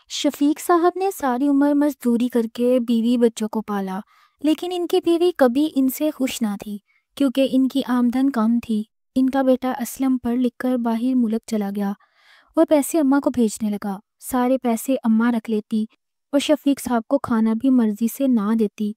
شفیق صاحب نے ساری عمر مزدوری کر کے بیوی بچوں کو پالا، لیکن ان کی بیوی کبھی ان سے خوش نہ تھی کیونکہ ان کی آمدن کم تھی۔ ان کا بیٹا اسلم پڑھ لکھ کر باہر ملک چلا گیا اور پیسے اماں کو بھیجنے لگا۔ سارے پیسے اماں رکھ لیتی اور شفیق صاحب کو کھانا بھی مرضی سے نہ دیتی۔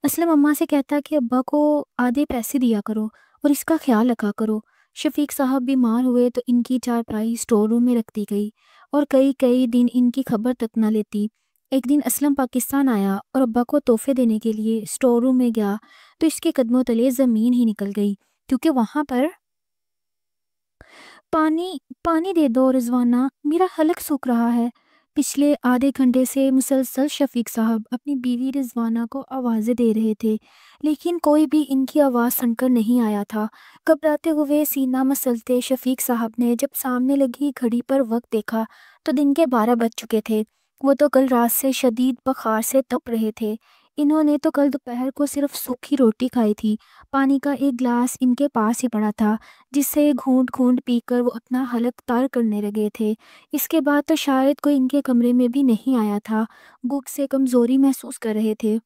اسلم اماں سے کہتا کہ ابا کو آدھے پیسے دیا کرو اور اس کا خیال رکھا کرو۔ شفیق صاحب بیمار ہوئے تو ان کی چارپائی سٹور روم میں رکھ دی گئی اور کئی دن ان کی خبر تک نہ لیتی۔ ایک دن اسلم پاکستان آیا اور ابا کو تحفے دینے کے لیے سٹور روم میں گیا تو اس کے قدموں تلے زمین ہی نکل گئی، کیونکہ وہاں پر پانی دے دو رضوانہ، میرا حلق سوکھ رہا ہے۔ پچھلے آدھے گھنٹے سے مسلسل شفیق صاحب اپنی بیوی رضوانہ کو آوازیں دے رہے تھے، لیکن کوئی بھی ان کی آواز سن کر نہیں آیا تھا۔ گھبراتے ہوئے سینہ مسلتے شفیق صاحب نے جب سامنے لگی گھڑی پر وقت دیکھا تو دن کے 12 بج چکے تھے۔ وہ تو کل رات سے شدید بخار سے تپ رہے تھے۔ انہوں نے تو کل دوپہر کو صرف سوکھی روٹی کھائی تھی۔ پانی کا ایک گلاس ان کے پاس ہی پڑا تھا جس سے گھونٹ گھونٹ پی کر وہ اپنا حلق تار کرنے لگے تھے۔ اس کے بعد تو شاید کوئی ان کے کمرے میں بھی نہیں آیا تھا۔ بھوک سے کمزوری محسوس کر رہے تھے،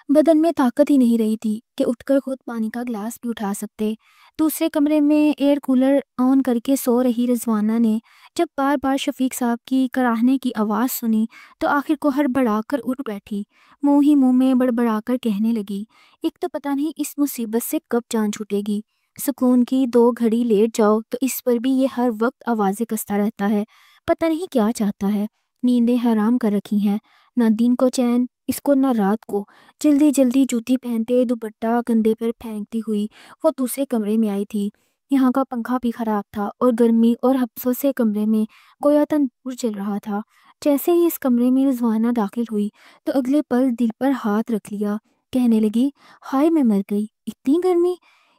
بدن میں طاقت ہی نہیں رہی تھی کہ اٹھ کر خود پانی کا گلاس بھی اٹھا سکتے۔ دوسرے کمرے میں ایئر کولر آن کر کے سو رہی رضوانہ نے جب بار بار شفیق صاحب کی کراہنے کی آواز سنی تو آخر کو ہڑبڑا کر اٹھ بیٹھی، منہ ہی منہ میں بڑبڑا کر کہنے لگی، ایک تو پتہ نہیں اس مصیبت سے کب جان چھوٹے گی۔ سکون کی 2 گھڑی لیٹ جاؤ تو اس پر بھی یہ ہر وقت آوازیں کستا رہتا ہے، پتہ نہیں کیا چاہتا ہے۔ نیندیں حرام کر رکھی ہیں، نہ دن کو چین اس کو نہ رات کو۔ جلدی جلدی جوتی پہنتے دوپٹہ کندھے پر پھینکتی ہوئی وہ دوسرے کمرے میں آئی تھی۔ یہاں کا پنکھا بھی خراب تھا اور گرمی اور ہفسوں سے کمرے میں گویا تندور چل رہا تھا۔ جیسے ہی اس کمرے میں رضوانہ داخل ہوئی تو اگلے پل دل پر ہاتھ رکھ لیا، کہنے لگی، ہائے میں مر گئی، اتنی گرمی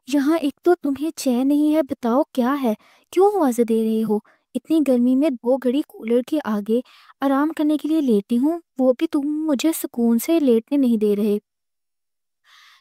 یہاں! ایک تو تمہیں چین نہیں ہے، بتاؤ کیا ہے، کیوں آوازیں دے رہے ہو؟ اتنی گرمی میں 2 گھڑی کولر کے آگے آرام کرنے کے لیے لیٹی ہوں، وہ بھی تم مجھے سکون سے لیٹنے نہیں دے رہے۔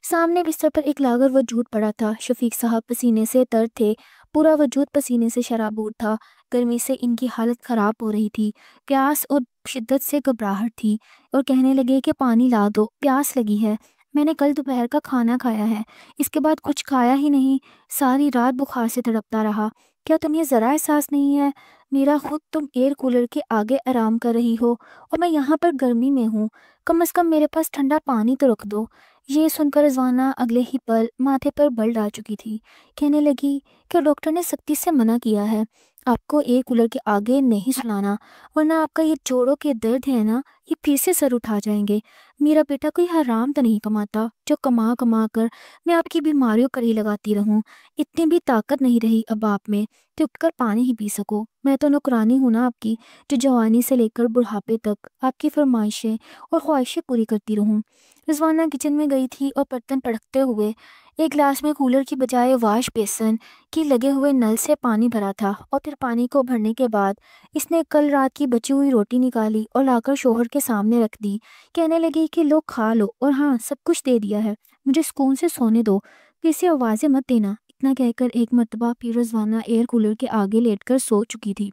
سامنے بستر پر ایک لاغر وجود پڑا تھا۔ شفیق صاحب پسینے سے تر تھے، پورا وجود پسینے سے شرابور تھا۔ گرمی سے ان کی حالت خراب ہو رہی تھی، پیاس اور شدت سے گھبراہٹ تھی، اور کہنے لگے کہ پانی لا دو، پیاس لگی ہے۔ میں نے کل دوپہر کا کھانا کھایا ہے، اس کے بعد کچھ کھایا ہی نہیں، ساری رات بخار سے تڑپتا رہا۔ کیا تمہیں ذرا احساس نہیں ہے میرا؟ خود تم ایئر کولر کے آگے آرام کر رہی ہو اور میں یہاں پر گرمی میں ہوں، کم از کم میرے پاس ٹھنڈا پانی تو رکھ دو۔ یہ سن کر رضوانہ اگلے ہی پل ماتھے پر بل ڈال چکی تھی، کہنے لگی کہ ڈاکٹر نے سختی سے منع کیا ہے آپ کو ایئر کولر کے آگے نہیں سلانا، ورنہ آپ کا یہ جوڑوں کے درد ہے نا، یہ پھر سے سر اٹھا جائیں گے۔ میرا بیٹا کوئی حرام تو نہیں کماتا جو کما کما کر میں آپ کی بیماریوں پر ہی لگاتی رہوں۔ اتنی بھی طاقت نہیں رہی اب آپ میں کہ اٹھ کر پانی ہی پی سکو۔ میں تو نوکرانی ہوں نا آپ کی، جو جوانی سے لے کر بڑھاپے تک آپ کی فرمائشیں اور خواہشیں پوری کرتی رہوں۔ رضوانہ کچن میں گئی تھی اور برتن پڑکتے ہوئے ایک گلاس میں کولر کی بجائے واش بیسن کی لگے ہوئے نل سے پانی بھرا تھا، اور پھر پانی کو بھرنے کے بعد اس نے کل رات کی بچی ہوئی روٹی نکالی اور لا کر شوہر کے سامنے رکھ دی، کہنے لگی کہ لو کھا لو، اور ہاں سب کچھ دے دیا ہے، مجھے سکون سے سونے دو، کسی آوازیں مت دینا۔ اتنا کہہ کر ایک مرتبہ پھر رضوانہ ایئر کولر کے آگے لیٹ کر سو چکی تھی،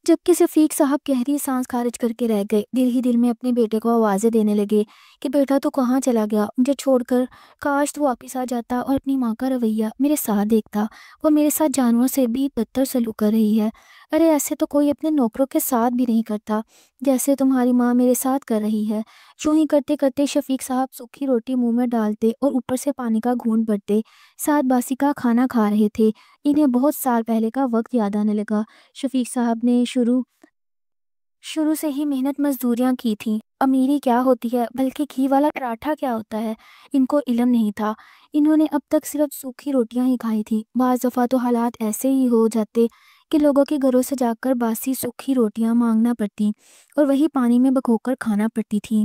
جبکہ شفیق صاحب گہری سانس خارج کر کے رہ گئے، دل ہی دل میں اپنے بیٹے کو آوازیں دینے لگے کہ بیٹا تو کہاں چلا گیا مجھے چھوڑ کر، کاش تو واپس آ جاتا اور اپنی ماں کا رویہ میرے ساتھ دیکھتا، وہ میرے ساتھ جانوروں سے بھی بدتر سلوک کر رہی ہے۔ ارے ایسے تو کوئی اپنے نوکروں کے ساتھ بھی نہیں کرتا جیسے تمہاری ماں میرے ساتھ کر رہی ہے۔ یوں ہی کرتے کرتے شفیق صاحب سوکھی روٹی منہ میں ڈالتے اور اوپر سے پانی کا گھونٹ بھرتے، ساتھ باسی کا کھانا کھا رہے تھے۔ انہیں بہت سال پہلے کا وقت یاد آنے لگا۔ شفیق صاحب نے شروع سے ہی محنت مزدوریاں کی تھیں، امیری کیا ہوتی ہے بلکہ گھی والا پراٹھا کیا ہوتا ہے ان کو علم نہیں تھا۔ انہوں نے اب تک صرف سوکھی روٹیاں ہی کھائی تھیں۔ بعض دفعہ تو حالات ایسے ہی ہو جاتے کہ لوگوں کے گھروں سے جا کر باسی سوکھی روٹیاں مانگنا پڑتی اور وہی پانی میں بھگو کر کھانا پڑتی تھیں۔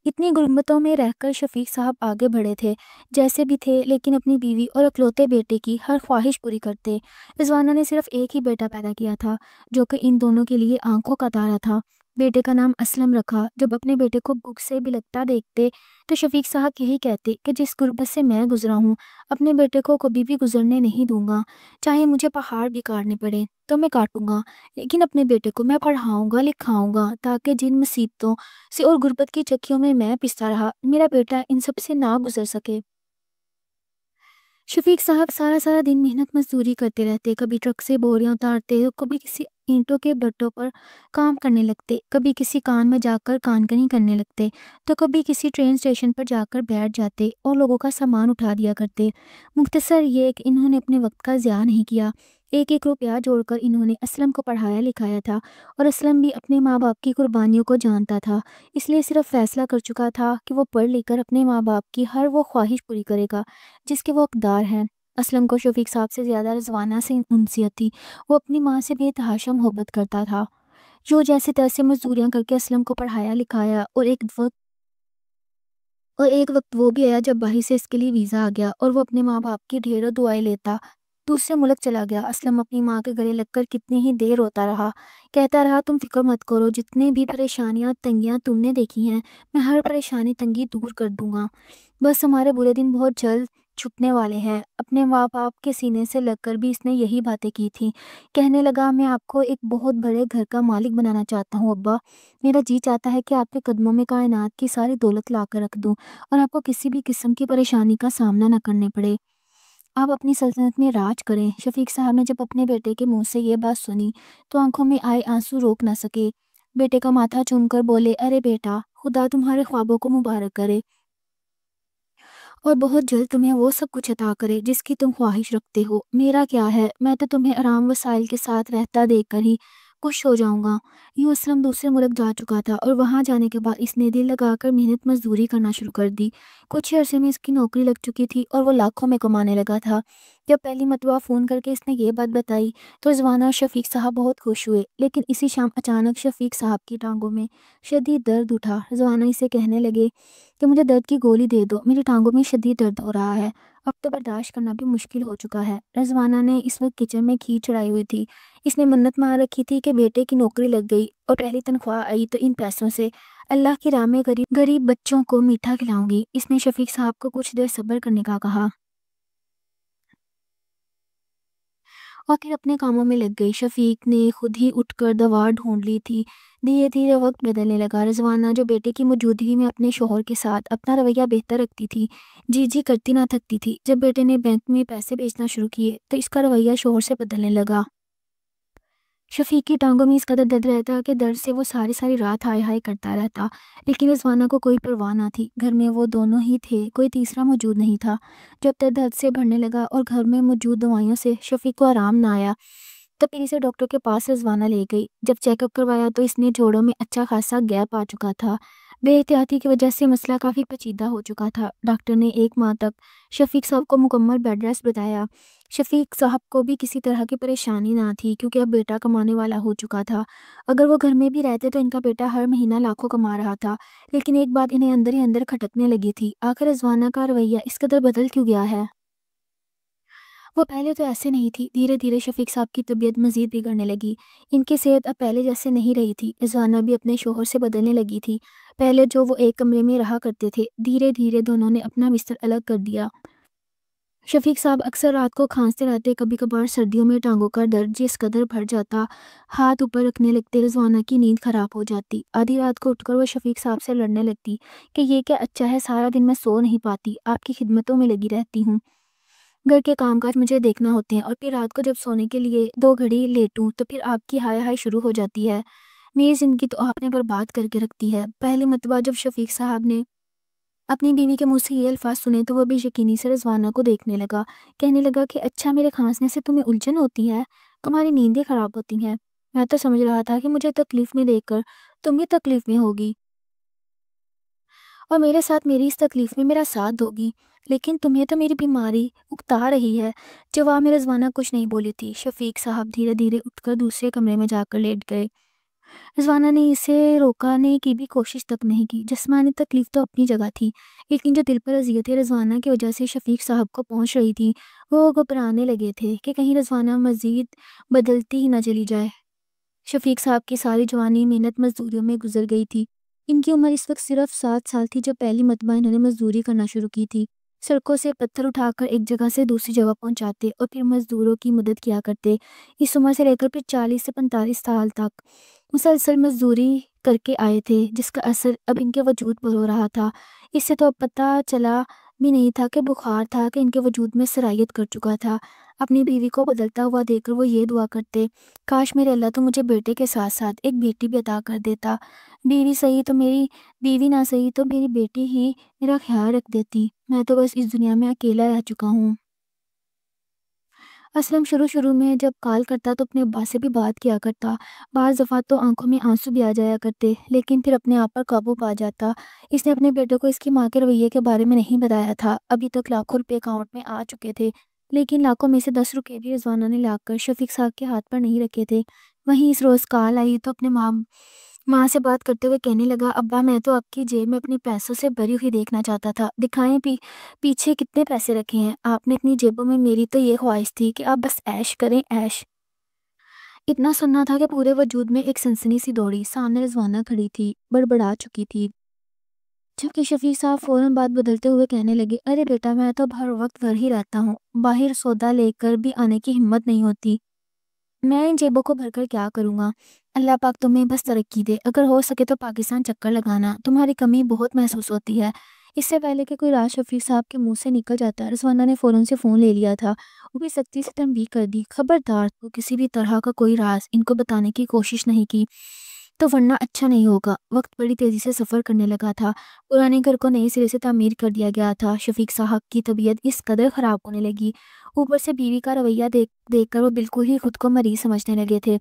اتنی غربتوں میں رہ کر شفیق صاحب آگے بڑھے تھے جیسے بھی تھے، لیکن اپنی بیوی اور اکلوتے بیٹے کی ہر خواہش پوری کرتے۔ رضوانہ نے صرف ایک ہی بیٹا پیدا کیا تھا جو کہ ان دونوں کے لیے آنکھوں کا تارا تھا۔ بیٹے کا نام اسلم رکھا۔ جب اپنے بیٹے کو بھوک سے بھی لگتا دیکھتے تو شفیق صاحب یہی کہتے کہ جس غربت سے میں گزرا ہوں اپنے بیٹے کو کبھی بھی گزرنے نہیں دوں گا، چاہے مجھے پہاڑ بھی کاٹنے پڑے تو میں کاٹوں گا، لیکن اپنے بیٹے کو میں پڑھاؤں گا لکھاؤں گا تاکہ جن مصیبتوں سے اور غربت کی چکیوں میں پستا رہا، میرا بیٹا ان سب سے نہ گزر سکے۔ شفیق صاحب سارا سارا دن محنت مزدوری کرتے رہتے، کبھی ٹرک سے بوریاں اتارتے، کبھی کسی اینٹوں کے بٹوں پر کام کرنے لگتے، کبھی کسی کان میں جا کر کان کنی کرنے لگتے، تو کبھی کسی ٹرین اسٹیشن پر جا کر بیٹھ جاتے اور لوگوں کا سامان اٹھا دیا کرتے۔ مختصر یہ کہ انہوں نے اپنے وقت کا ضیاع نہیں کیا، ایک ایک روپیہ جوڑ کر انہوں نے اسلم کو پڑھایا لکھایا تھا، اور اسلم بھی اپنے ماں باپ کی قربانیوں کو جانتا تھا، اس لیے صرف فیصلہ کر چکا تھا کہ وہ پڑھ لکھ کر اپنے ماں باپ کی ہر وہ خواہش پوری کرے گا جس کے وہ حقدار ہیں۔ اسلم کو شفیق صاحب سے زیادہ رضوانہ سے انسیت تھی، وہ اپنی ماں سے بے تحاشا محبت کرتا تھا، جو جیسے تیسے مزدوریاں کر کے اسلم کو پڑھایا لکھایا، اور ایک وقت وہ بھی آیا جب باہر سے اس کے لیے ویزا آ گیا اور وہ اپنے ماں باپ کی ڈھیروں دعائیں لیتا دوسرے ملک چلا گیا۔ اسلم اپنی ماں کے گلے لگ کر کتنی ہی دیر روتا رہا، کہتا رہا تم فکر مت کرو، جتنے بھی پریشانیاں تنگیاں تم نے دیکھی ہیں میں ہر پریشانی تنگی دور کر دوں گا، بس ہمارے برے دن بہت جلد چھپنے والے ہیں۔ اپنے ماں باپ کے سینے سے لگ کر بھی اس نے یہی باتیں کی تھی، کہنے لگا میں آپ کو ایک بہت بڑے گھر کا مالک بنانا چاہتا ہوں ابا، میرا جی چاہتا ہے کہ آپ کے قدموں میں کائنات کی ساری دولت لا کر رکھ دوں اور آپ کو کسی بھی قسم کی پریشانی کا سامنا نہ کرنے پڑے، آپ اپنی سلطنت میں راج کریں۔ شفیق صاحب نے جب اپنے بیٹے کے منہ سے یہ بات سنی تو آنکھوں میں آئے آنسو روک نہ سکے، بیٹے کا ماتھا چوم کر بولے ارے بیٹا، خدا تمہارے خوابوں کو مبارک کرے اور بہت جلد تمہیں وہ سب کچھ عطا کرے جس کی تم خواہش رکھتے ہو، میرا کیا ہے، میں تو تمہیں آرام وسائل کے ساتھ رہتا دیکھ کر ہی خوش ہو جاؤں گا۔ یوں اسلم دوسرے ملک جا چکا تھا اور وہاں جانے کے بعد اس نے دل لگا کر محنت مزدوری کرنا شروع کر دی، کچھ عرصے میں اس کی نوکری لگ چکی تھی اور وہ لاکھوں میں کمانے لگا تھا۔ جب پہلی مرتبہ فون کر کے اس نے یہ بات بتائی تو رضوانہ اور شفیق صاحب بہت خوش ہوئے، لیکن اسی شام اچانک شفیق صاحب کی ٹانگوں میں شدید درد اٹھا۔ رضوانہ اسے کہنے لگے کہ مجھے درد کی گولی دے دو، میری ٹانگوں میں شدید درد ہو رہا ہے، اب تو برداشت کرنا بھی مشکل ہو چکا ہے۔ رضوانہ نے اس وقت کچن میں کھیر چڑھائی ہوئی تھی، اس نے منت مان رکھی تھی کہ بیٹے کی نوکری لگ گئی اور پہلی تنخواہ آئی تو ان پیسوں سے اللہ کی راہ میں غریب بچوں کو میٹھا کھلاؤں گی۔ اس نے شفیق صاحب کو کچھ دیر صبر کرنے کا کہا اور پھر اپنے کاموں میں لگ گئی۔ شفیق نے خود ہی اٹھ کر دوا ڈھونڈ لی تھی۔ دھیرے دھیرے وقت بدلنے لگا۔ رضوانہ جو بیٹے کی موجودگی میں اپنے شوہر کے ساتھ اپنا رویہ بہتر رکھتی تھی، جی کرتی نہ تھکتی تھی، جب بیٹے نے بینک میں پیسے بھیجنا شروع کیے تو اس کا رویہ شوہر سے بدلنے لگا۔ شفیق کی ٹانگوں میں اس قدر درد رہتا کہ درد سے وہ ساری ساری رات ہائے ہائے کرتا رہتا، لیکن رضوانہ کو کوئی پرواہ نہ تھی، گھر میں وہ دونوں ہی تھے، کوئی تیسرا موجود نہیں تھا۔ جب درد حد سے بڑھنے لگا اور گھر میں موجود دوائیوں سے شفیق کو آرام نہ آیا تو پھر اسے ڈاکٹر کے پاس رضوانہ لے گئی۔ جب چیک اپ کروایا تو اس نے جوڑوں میں اچھا خاصا گیپ آ چکا تھا، بے احتیاطی کی وجہ سے مسئلہ کافی پیچیدہ ہو چکا تھا۔ ڈاکٹر نے 1 ماہ تک شفیق صاحب کو مکمل بیڈ ریسٹ بتایا۔ شفیق صاحب کو بھی کسی طرح کی پریشانی نہ تھی کیونکہ اب بیٹا کمانے والا ہو چکا تھا، اگر وہ گھر میں بھی رہتے تو ان کا بیٹا ہر مہینہ لاکھوں کما رہا تھا، لیکن ایک بات انہیں اندر ہی اندر کھٹکنے لگی تھی، آخر رضوانہ کا رویہ اس قدر بدل کیوں گیا ہے؟ وہ پہلے تو ایسے نہیں تھی۔ دھیرے دھیرے شفیق صاحب کی طبیعت مزید بگڑنے لگی، ان کی صحت اب پہلے جیسے نہیں رہی تھی۔ رضوانہ بھی اپنے شوہر سے بدلنے لگی تھی، پہلے جو وہ ایک کمرے میں رہا کرتے تھے دھیرے دھیرے دونوں نے اپنا بستر الگ کر دیا۔ شفیق صاحب اکثر رات کو کھانستے رہتے، کبھی کبھار سردیوں میں ٹانگوں کا درد جس قدر بڑھ جاتا ہاتھ اوپر رکھنے لگتے رضوانہ کی نیند خراب ہو جاتی، آدھی رات کو اٹھ کر وہ شفیق صاحب سے لڑنے لگتی کہ یہ کیا اچھا ہے، سارا دن میں سو نہیں پاتی، آپ کی خدمتوں میں لگی رہتی ہوں، گھر کے کام کاج مجھے دیکھنا ہوتے ہیں، اور پھر رات کو جب سونے کے لیے 2 گھڑی لیٹوں تو پھر آپ کی ہائے ہائے شروع ہو جاتی ہے، میری زندگی تو آپ نے برباد کر کے رکھتی ہے۔ پہلی مرتبہ جب شفیق صاحب نے اپنی بیوی کے منہ سے یہ الفاظ سنے تو وہ بے یقینی سے رضوانہ کو دیکھنے لگا، کہنے لگا کہ اچھا میرے کھانسنے سے تمہیں الجھن ہوتی ہے، تمہاری نیندیں خراب ہوتی ہیں، میں تو سمجھ رہا تھا کہ مجھے تکلیف میں دیکھ کر تم بھی تکلیف میں ہوگی اور میرے ساتھ میری اس تکلیف میں میرا ساتھ دوگی، لیکن تمہیں تو میری بیماری اکتا رہی ہے۔ جواب میں رضوانہ کچھ نہیں بولی تھی۔ شفیق صاحب دھیرے دھیرے اٹھ کر دوسرے کمرے میں جا کر لیٹ گئے۔ رضوانہ نے اسے روکنے کی بھی کوشش تک نہیں کی، جسمانی تکلیف تو اپنی جگہ تھی، لیکن جو دل پر اذیتیں رضوانہ کی وجہ سے شفیق صاحب کو پہنچ رہی تھی وہ گھبرانے لگے تھے کہ کہیں رضوانہ مزید بدلتی ہی نہ چلی جائے۔ شفیق صاحب کی ساری جوانی محنت مزدوریوں میں گزر گئی تھی۔ ان کی عمر اس وقت صرف 7 سال تھی جب پہلی مرتبہ انہوں نے مزدوری کرنا شروع کی تھی۔ سڑکوں سے پتھر اٹھا کر ایک جگہ سے دوسری جگہ پہنچاتے اور پھر مزدوروں کی مدد کیا کرتے۔ اس عمر سے لے کر پھر 40 سے 45 سال تک مسلسل مزدوری کر کے آئے تھے، جس کا اثر اب ان کے وجود پر ہو رہا تھا۔ اس سے تو اب پتہ چلا بھی نہیں تھا کہ بخار تھا کہ ان کے وجود میں سرایت کر چکا تھا۔ اپنی بیوی کو بدلتا ہوا دیکھ کر وہ یہ دعا کرتے، کاش میرے اللہ تو مجھے بیٹے کے ساتھ ساتھ ایک بیٹی بھی عطا کر دیتا۔ بیوی نہ صحیح تو میری بیٹی ہی میرا خیال رکھ دیتی۔ میں تو بس اس دنیا میں اکیلا رہ چکا ہوں۔ اسلم شروع میں جب کال کرتا تو اپنے ابا سے بھی بات کیا کرتا۔ بعض دفعہ تو آنکھوں میں آنسو بھی آ جایا کرتے، لیکن پھر اپنے آپ پر قابو پا جاتا۔ اس نے اپنے بیٹے کو اس کی ماں کے رویے کے بارے میں نہیں بتایا تھا۔ ابھی تک لاکھوں روپے اکاؤنٹ میں آ چکے تھے، لیکن لاکھوں میں سے 10 روپے بھی رضوانہ نے لا کر شفیق صاحب کے ہاتھ پر نہیں رکھے تھے۔ وہیں اس روز کال آئی تو اپنے ماں سے بات کرتے ہوئے کہنے لگا، ابا میں تو آپ کی جیب میں اپنے پیسوں سے بھری ہوئی دیکھنا چاہتا تھا۔ دکھائیں پیچھے کتنے پیسے رکھے ہیں آپ نے اپنی جیبوں میں؟ میری تو یہ خواہش تھی کہ آپ بس عیش کریں، عیش۔ اتنا سننا تھا کہ پورے وجود میں ایک سنسنی سی دوڑی۔ سامنے رضوانہ کھڑی تھی، بڑبڑا چکی تھی، جبکہ شفیق صاحب فوراً بات بدلتے ہوئے کہنے لگے، ارے بیٹا میں تو ہر وقت گھر ہی رہتا ہوں، باہر سودا لے کر بھی آنے کی ہمت نہیں ہوتی۔ میں ان جیبوں کو بھر کر کیا کروں گا؟ اللہ پاک تمہیں بس ترقی دے، اگر ہو سکے تو پاکستان چکر لگانا، تمہاری کمی بہت محسوس ہوتی ہے۔ اس سے پہلے کہ کوئی راز شفیق صاحب کے منہ سے نکل جاتا، رضوانہ نے فوراً سے فون لے لیا تھا۔ وہ بھی سختی سے تنبیہ کر دی، خبردار تو کسی بھی طرح کا کوئی راز ان کو بتانے کی کوشش نہیں کی تو ورنہ اچھا نہیں ہوگا۔ وقت بڑی تیزی سے سفر کرنے لگا تھا، پرانے گھر کو نئے سرے سے تعمیر کر دیا گیا تھا۔ شفیق صاحب کی طبیعت اس قدر خراب ہونے لگی، اوپر سے بیوی کا رویہ دیکھ کر وہ بالکل ہی خود کو مریض سمجھنے لگے تھے۔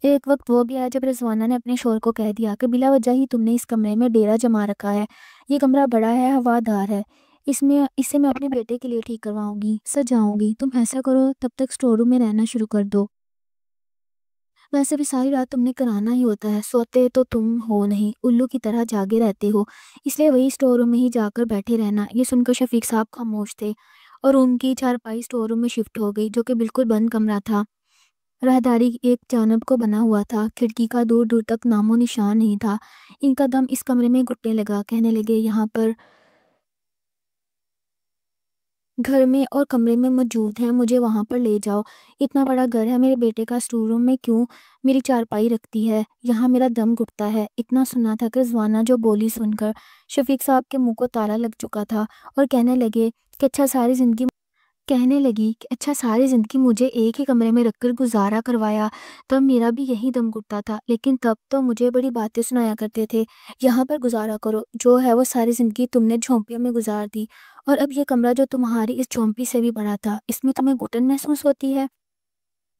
ایک وقت وہ بھی آیا جب رضوانہ نے اپنے شوہر کو کہہ دیا کہ بلا وجہ ہی تم نے اس کمرے میں ڈیرا جما رکھا ہے، یہ کمرہ بڑا ہے، ہوادار ہے، اسے میں اپنے بیٹے کے لیے ٹھیک کرواؤں گی، سجاؤں گی، تم ایسا کرو تب تک سٹور روم میں رہنا شروع کر دو، ویسے بھی ساری رات تم نے کرانا ہی ہوتا ہے، سوتے تو تم ہو نہیں، الو کی طرح جاگے رہتے ہو، اس لیے وہی سٹور روم میں ہی جا کر بیٹھے رہنا۔ یہ سن کر شفیق صاحب خاموش تھے اور ان کی چارپائی سٹور روم میں شفٹ ہو گئی، جو کہ بالکل بند کمرہ تھا۔ راہداری ایک جانب کو بنا ہوا تھا، کھڑکی کا دور دور تک نام و نشان نہیں تھا۔ ان کا دم اس کمرے میں گھٹنے لگا، کہنے لگے، یہاں پر گھر میں اور کمرے میں موجود ہیں، مجھے وہاں پر لے جاؤ، اتنا بڑا گھر ہے، میرے بیٹے کا سٹور روم میں کیوں میری چارپائی رکھتی ہے، یہاں میرا دم گھٹتا ہے۔ اتنا سنا تھا کہ رضوانہ جو بولی سن کر شفیق صاحب کے منہ کو تالا لگ چکا تھا اور کہنے لگی کہ اچھا ساری زندگی مجھے ایک ہی کمرے میں رکھ کر گزارا کروایا، تب میرا بھی یہی دم گھٹتا تھا، لیکن تب تو مجھے بڑی باتیں سنایا کرتے تھے، یہاں پر گزارا کرو، جو ہے وہ ساری زندگی تم نے جھونپڑیوں میں گزار دی، اور اب یہ کمرہ جو تمہاری اس جھونپڑی سے بھی بڑا تھا، اس میں تمہیں گھٹن محسوس ہوتی ہے۔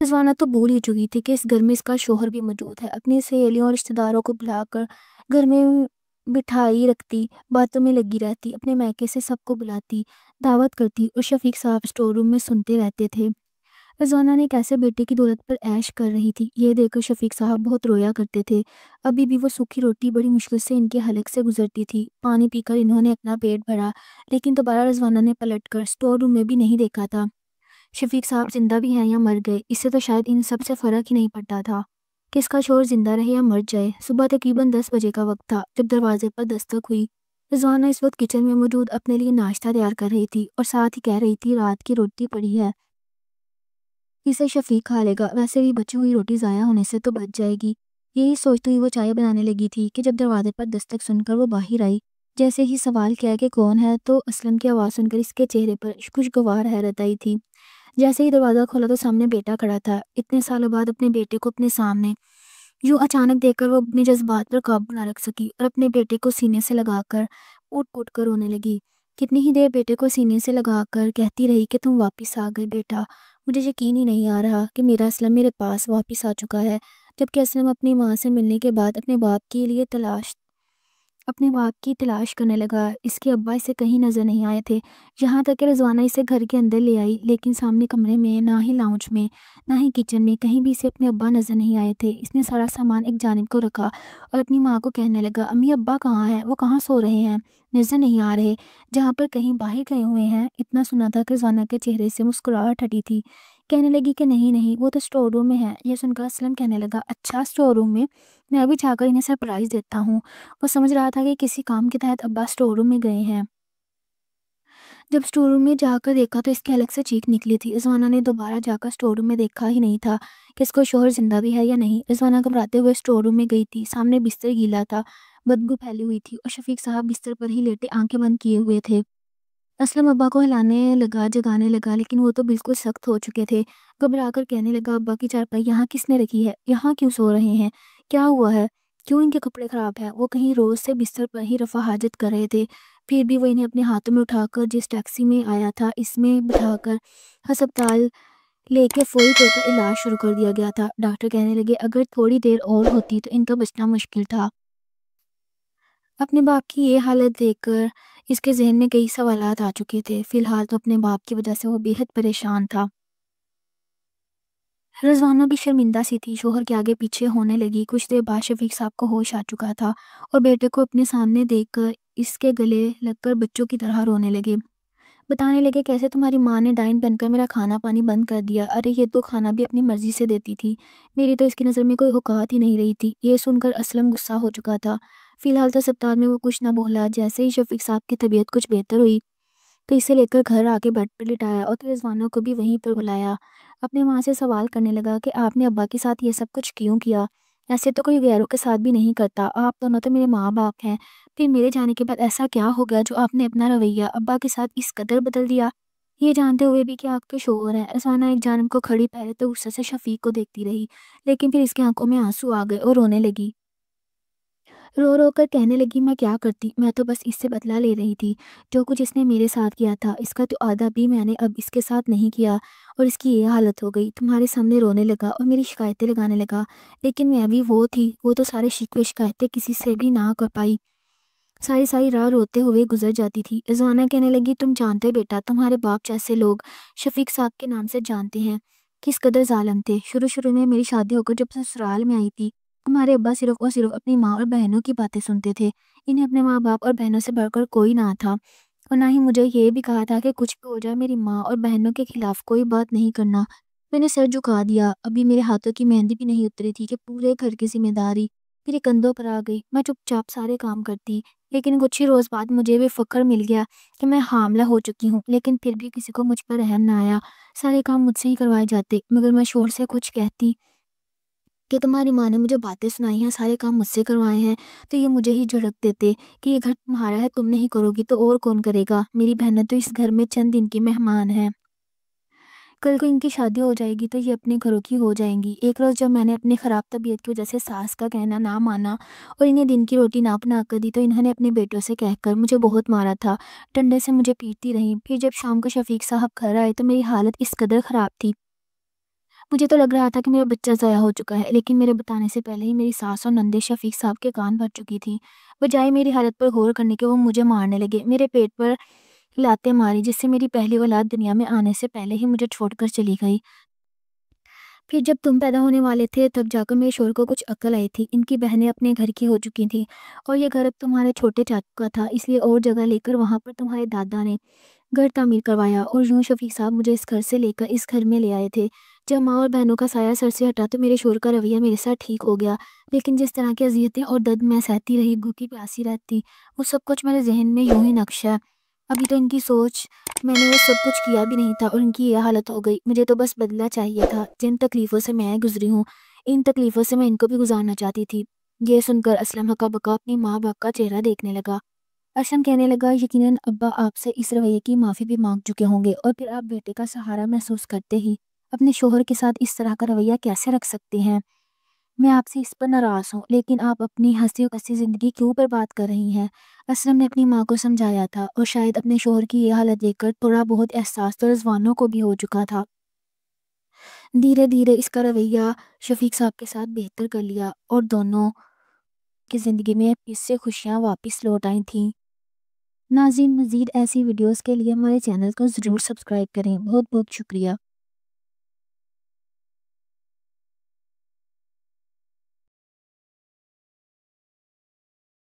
رضوانہ تو بھول ہی چکی تھی کہ اس گھر میں اس کا شوہر بھی موجود ہے، اپنی سہیلیوں اور رشتہ داروں کو بلا کر گھر میں بٹھائی رکھتی، باتوں میں لگی رہتی، اپنے میکے سے سب کو بلاتی، دعوت کرتی، اور شفیق صاحب سٹور روم میں سنتے رہتے تھے۔ رضوانہ نے کیسے بیٹے کی دولت پر عیش کر رہی تھی، یہ دیکھ کر شفیق صاحب بہت رویا کرتے تھے۔ ابھی بھی وہ سوکھی روٹی بڑی مشکل سے ان کے حلق سے گزرتی تھی، پانی پی کر انہوں نے اپنا پیٹ بھرا، لیکن دوبارہ رضوانہ نے پلٹ کر سٹور روم میں بھی نہیں دیکھا تھا۔ شفیق صاحب زندہ بھی ہیں یا مر گئے، اس سے تو شاید ان سب سے فرق ہی نہیں پڑتا تھا کہ اس کا شوہر زندہ رہے یا مر جائے۔ صبح تقریباً 10 بجے کا وقت تھا جب دروازے پر دستک ہوئی۔ رضوانہ اس وقت کچن میں موجود اپنے لیے ناشتہ تیار کر رہی تھی اور ساتھ ہی کہہ رہی تھی، رات کی روٹی پڑی ہے، اسے شفیق کھا لے گا، ویسے بھی بچی ہوئی روٹی ضائع ہونے سے تو بچ جائے گی۔ یہی سوچتے ہوئی وہ چائے بنانے لگی تھی کہ جب دروازے پر دستک سن کر وہ باہر آئی۔ جیسے ہی سوال کیا کہ کون ہے، تو اسلم کی آواز سن کر اس کے چہرے پر خوشگوار حیرت آئی تھی۔ جیسے ہی دروازہ کھولا تو سامنے بیٹا کھڑا تھا۔ اتنے سالوں بعد اپنے بیٹے کو اپنے سامنے یوں اچانک دیکھ کر وہ اپنے جذبات پر قابو نہ رکھ سکی اور اپنے بیٹے کو سینے سے لگا کر پوٹ پوٹ کر رونے لگی۔ کتنی ہی دیر بیٹے کو سینے سے لگا کر کہتی رہی کہ تم واپس آ گئے بیٹا، مجھے یقین ہی نہیں آ رہا کہ میرا اسلم میرے پاس واپس آ چکا ہے۔ جبکہ اسلم اپنی ماں سے ملنے کے بعد اپنے باپ کی تلاش کرنے لگا، اس کے ابا اسے کہیں نظر نہیں آئے تھے، یہاں تک کہ رضوانہ اسے گھر کے اندر لے آئی، لیکن سامنے کمرے میں، نہ ہی لاؤنج میں، نہ ہی کچن میں، کہیں بھی اسے اپنے ابا نظر نہیں آئے تھے۔ اس نے سارا سامان ایک جانب کو رکھا اور اپنی ماں کو کہنے لگا، امی ابا کہاں ہیں؟ وہ کہاں سو رہے ہیں؟ نظر نہیں آ رہے، جہاں پر کہیں باہر گئے ہوئے ہیں۔ اتنا سنا تھا کہ رضوانہ کے چہرے سے مسکراہٹ ہٹی تھی کہنے لگی کہ نہیں نہیں، وہ تو اسٹور روم میں ہے۔ یہ سن کر اسلم کہنے لگا اچھا اسٹور روم میں ابھی جا کر انہیں سرپرائز دیتا ہوں۔ وہ سمجھ رہا تھا کہ کسی کام کے تحت ابا اسٹور روم میں گئے ہیں۔ جب اسٹور روم میں جا کر دیکھا تو اس کے حلق سے چیخ نکلی تھی۔ رضوانہ نے دوبارہ جا کر اسٹور روم میں دیکھا ہی نہیں تھا کہ اس کو شوہر زندہ بھی ہے یا نہیں۔ رضوانہ گھبراتے ہوئے اسٹور روم میں گئی تھی۔ سامنے بستر گیلا تھا، بدبو پھیلی ہوئی تھی اور شفیق صاحب بستر پر ہی لیٹے آنکھیں بند کیے ہوئے تھے۔ اسلم ابا کو ہلانے لگا، جگانے لگا، لیکن وہ تو بالکل سخت ہو چکے تھے۔ گھبرا کر کہنے لگا ابا کی چارپائی یہاں کس نے رکھی ہے؟ یہاں کیوں سو رہے ہیں؟ کیا ہوا ہے؟ کیوں ان کے کپڑے خراب ہیں؟ وہ کہیں روز سے بستر پر ہی رفع حاجت کر رہے تھے، پھر بھی وہ انہیں اپنے ہاتھوں میں اٹھا کر جس ٹیکسی میں آیا تھا اس میں بٹھا کر ہسپتال لے کے فوری طور پر علاج شروع کر دیا گیا تھا۔ ڈاکٹر کہنے لگے اگر تھوڑی دیر اور ہوتی تو ان کا بچنا مشکل تھا۔ اپنے باپ کی یہ حالت دیکھ کر اس کے ذہن میں کئی سوالات آ چکے تھے۔ فی الحال تو اپنے باپ کی وجہ سے وہ بے حد پریشان تھا۔ رضوانہ بھی شرمندہ سی تھی، شوہر کے آگے پیچھے ہونے لگی۔ کچھ دیر بعد شفیق صاحب کو ہوش آ چکا تھا اور بیٹے کو اپنے سامنے دیکھ کر اس کے گلے لگ کر بچوں کی طرح رونے لگے۔ بتانے لگے کیسے تمہاری ماں نے ڈائن بن کر میرا کھانا پانی بند کر دیا۔ ارے یہ تو کھانا بھی اپنی مرضی سے دیتی تھی، میری تو اس کی نظر میں کوئی اوقات ہی نہیں رہی تھی۔ یہ سن کر اسلم غصہ ہو چکا تھا۔ فی الحال تو ہسپتال میں وہ کچھ نہ بولا۔ جیسے ہی شفیق صاحب کی طبیعت کچھ بہتر ہوئی تو اسے لے کر گھر آ کے بیڈ پر لٹایا اور پھر رضوانہ کو بھی وہیں پر بلایا۔ اپنی ماں سے سوال کرنے لگا کہ آپ نے ابا کے ساتھ یہ سب کچھ کیوں کیا؟ ایسے تو کوئی غیروں کے ساتھ بھی نہیں کرتا، آپ دونوں تو میرے ماں باپ ہیں، پھر میرے جانے کے بعد ایسا کیا ہو گیا جو آپ نے اپنا رویہ ابا کے ساتھ اس قدر بدل دیا؟ یہ جانتے ہوئے بھی کہ آپ کے شوہر ہیں۔ رضوانہ ایک جانب کو کھڑی پہلے تو غصے سے شفیق کو دیکھتی رہی، لیکن پھر اس کی آنکھوں میں آنسو آ گئے اور رونے لگی۔ رو رو کر کہنے لگی میں کیا کرتی، میں تو بس اس سے بدلہ لے رہی تھی۔ جو کچھ اس نے میرے ساتھ کیا تھا اس کا تو آدھا بھی میں نے اب اس کے ساتھ نہیں کیا اور اس کی یہ حالت ہو گئی۔ تمہارے سامنے رونے لگا اور میری شکایتیں لگانے لگا، لیکن میں بھی وہ تھی، وہ تو سارے شکوے شکایتیں کسی سے بھی نہ کر پائی، ساری راہ روتے ہوئے گزر جاتی تھی۔ رضوانہ کہنے لگی تم جانتے بیٹا، تمہارے باپ جیسے لوگ شفیق صاحب کے نام سے جانتے ہیں کس قدر ظالم تھے۔ شروع میں میری شادی ہو کر جب سسرال میں آئی تھی، ہمارے ابا صرف اور صرف اپنی ماں اور بہنوں کی باتیں سنتے تھے۔ انہیں اپنے ماں باپ اور بہنوں سے بڑھ کر کوئی نہ تھا، اور نہ ہی مجھے یہ بھی کہا تھا کہ کچھ بھی ہو جائے میری ماں اور بہنوں کے خلاف کوئی بات نہیں کرنا۔ میں نے سر جھکا دیا، ابھی میرے ہاتھوں کی مہندی بھی نہیں اتری تھی کہ پورے گھر کی ذمہ داری میرے کندھوں پر آ گئی۔ میں چپ چاپ سارے کام کرتی، لیکن کچھ ہی روز بعد مجھے بھی فخر مل گیا کہ میں حاملہ ہو چکی ہوں، لیکن پھر بھی کسی کو مجھ پر رحم نہ آیا، سارے کام مجھ سے ہی کروائے جاتے۔ مگر میں شوہر سے کچھ کہتی کہ تمہاری ماں نے مجھے باتیں سنائی ہیں، سارے کام مجھ سے کروائے ہیں، تو یہ مجھے ہی جھڑک دیتے کہ یہ گھر تمہارا ہے، تم نہیں کرو گی تو اور کون کرے گا؟ میری بہنیں تو اس گھر میں چند دن کی مہمان ہیں، کل کو ان کی شادی ہو جائے گی تو یہ اپنے گھروں کی ہو جائیں گی۔ ایک روز جب میں نے اپنی خراب طبیعت کی وجہ سے ساس کا کہنا نہ مانا اور انہیں دن کی روٹی نہ بنا کر دی تو انہوں نے اپنے بیٹوں سے کہہ کر مجھے بہت مارا تھا، ڈنڈے سے مجھے پیٹتی رہیں۔ پھر جب شام کو شفیق صاحب گھر آئے تو میری حالت اس قدر خراب تھی، مجھے تو لگ رہا تھا کہ میرا بچہ ضائع ہو چکا ہے، لیکن میرے بتانے سے پہلے ہی میری ساس اور نندے شفیق صاحب کے کان بھر چکی تھی۔ بجائے میری حالت پر غور کرنے کے وہ مجھے مارنے لگے، میرے پیٹ پر لاتے ماری، جس سے میری پہلی اولاد دنیا میں آنے سے پہلے ہی مجھے چھوڑ کر چلی گئی۔ پھر جب تم پیدا ہونے والے تھے تب جا کر میرے شوہر کو کچھ عقل آئی تھی، ان کی بہنیں اپنے گھر کی ہو چکی تھیں اور یہ گھر اب تمہارے چھوٹے چاچو کا تھا، اس لیے اور جگہ لے کر وہاں پر تمہارے دادا نے گھر تعمیر کروایا اور یوں شفیق صاحب مجھے اس گھر سے لے کر اس گھر میں لے آئے تھے۔ جب ماں اور بہنوں کا سایہ سر سے ہٹا تو میرے شوہر کا رویہ میرے ساتھ ٹھیک ہو گیا، لیکن جس طرح کی اذیتیں اور درد میں سہتی رہی، بھوکی پیاسی رہتی، وہ سب کچھ میرے ذہن میں یوں ہی نقش ہے۔ ابھی تو ان کی سوچ میں نے وہ سب کچھ کیا بھی نہیں تھا اور ان کی یہ حالت ہو گئی۔ مجھے تو بس بدلہ چاہیے تھا، جن تکلیفوں سے میں گزری ہوں ان تکلیفوں سے میں ان کو بھی گزارنا چاہتی تھی۔ یہ سن کر اسلم ہکا بکا اپنی ماں باپ کا چہرہ دیکھنے لگا۔ اسلم کہنے لگا یقیناً ابا آپ سے اس رویے کی معافی بھی مانگ چکے ہوں گے، اور پھر آپ بیٹے کا سہارا محسوس کرتے ہی اپنے شوہر کے ساتھ اس طرح کا رویہ کیسے رکھ سکتے ہیں؟ میں آپ سے اس پر ناراض ہوں، لیکن آپ اپنی ہنسی کسی زندگی کیوں برباد کر رہی ہیں؟ اسلم نے اپنی ماں کو سمجھایا تھا، اور شاید اپنے شوہر کی یہ حالت دیکھ کر تھوڑا بہت احساس تو رضوانوں کو بھی ہو چکا تھا۔ دھیرے دھیرے اس کا رویہ شفیق صاحب کے ساتھ بہتر کر لیا اور دونوں کی زندگی میں پھر سے خوشیاں واپس لوٹ آئی تھیں۔ ناظرین، مزید ایسی ویڈیوز کے لیے ہمارے چینل کو ضرور سبسکرائب کریں۔ بہت بہت شکریہ۔